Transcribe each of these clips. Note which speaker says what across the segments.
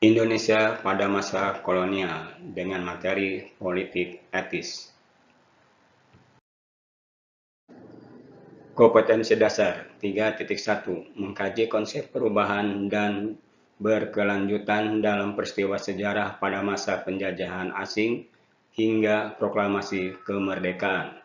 Speaker 1: Indonesia pada masa kolonial dengan materi politik etis. Kompetensi dasar 3.1 mengkaji konsep perubahan dan berkelanjutan dalam peristiwa sejarah pada masa penjajahan asing hingga proklamasi kemerdekaan.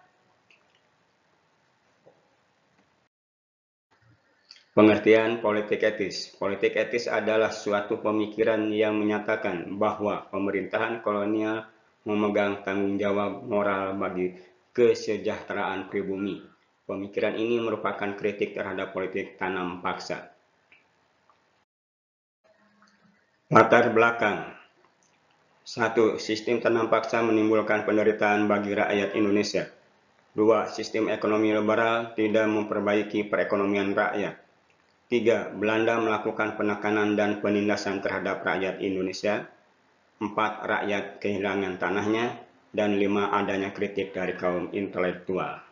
Speaker 1: Pengertian politik etis. Politik etis adalah suatu pemikiran yang menyatakan bahwa pemerintahan kolonial memegang tanggung jawab moral bagi kesejahteraan pribumi. Pemikiran ini merupakan kritik terhadap politik tanam paksa. Latar belakang. 1. Sistem tanam paksa menimbulkan penderitaan bagi rakyat Indonesia. 2. Sistem ekonomi liberal tidak memperbaiki perekonomian rakyat. 3. Belanda melakukan penekanan dan penindasan terhadap rakyat Indonesia. 4. Rakyat kehilangan tanahnya. Dan 5. Adanya kritik dari kaum intelektual.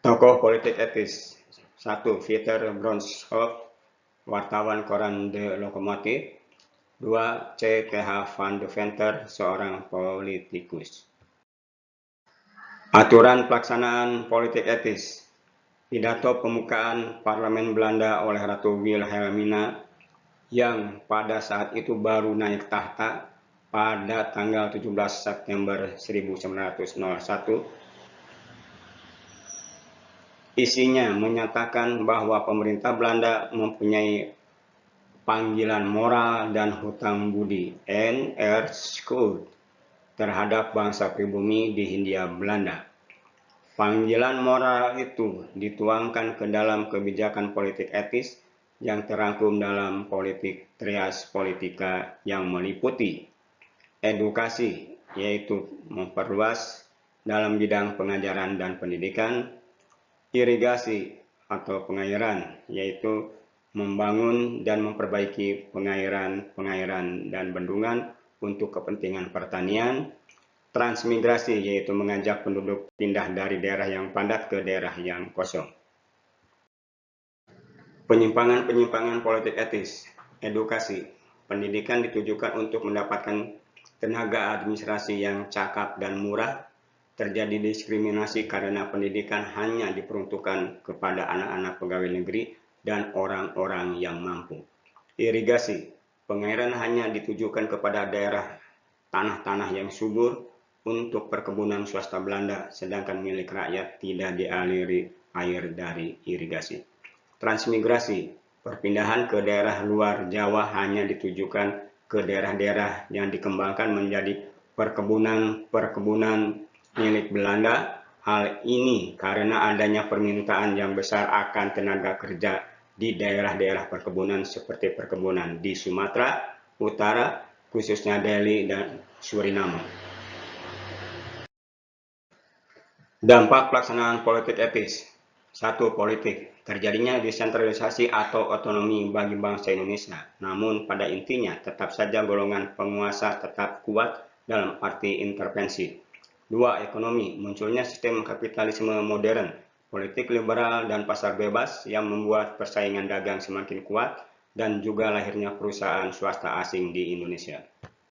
Speaker 1: Tokoh politik etis. 1. Peter Bronshoff, wartawan koran The Lokomotif. 2. C.Th. van Deventer, seorang politikus. Aturan pelaksanaan politik etis. Pidato pembukaan Parlemen Belanda oleh Ratu Wilhelmina yang pada saat itu baru naik tahta pada tanggal 17 September 1901. Isinya menyatakan bahwa pemerintah Belanda mempunyai panggilan moral dan hutang budi en erfschuld terhadap bangsa pribumi di Hindia Belanda. Panggilan moral itu dituangkan ke dalam kebijakan politik etis yang terangkum dalam politik trias politika yang meliputi edukasi, yaitu memperluas dalam bidang pengajaran dan pendidikan, irigasi atau pengairan, yaitu membangun dan memperbaiki pengairan dan bendungan untuk kepentingan pertanian, transmigrasi, yaitu mengajak penduduk pindah dari daerah yang padat ke daerah yang kosong. Penyimpangan-penyimpangan politik etis. Edukasi. Pendidikan ditujukan untuk mendapatkan tenaga administrasi yang cakap dan murah. Terjadi diskriminasi karena pendidikan hanya diperuntukkan kepada anak-anak pegawai negeri dan orang-orang yang mampu. Irigasi. Pengairan hanya ditujukan kepada daerah tanah-tanah yang subur untuk perkebunan swasta Belanda, sedangkan milik rakyat tidak dialiri air dari irigasi. Transmigrasi. Perpindahan ke daerah luar Jawa hanya ditujukan ke daerah-daerah yang dikembangkan menjadi perkebunan milik Belanda. Hal ini karena adanya permintaan yang besar akan tenaga kerja di daerah-daerah perkebunan seperti perkebunan di Sumatera Utara, khususnya Delhi dan Suriname. Dampak pelaksanaan politik etis. 1. Politik. Terjadinya desentralisasi atau otonomi bagi bangsa Indonesia. Namun pada intinya tetap saja golongan penguasa tetap kuat dalam arti intervensi. 2. Ekonomi. Munculnya sistem kapitalisme modern, politik liberal dan pasar bebas yang membuat persaingan dagang semakin kuat dan juga lahirnya perusahaan swasta asing di Indonesia.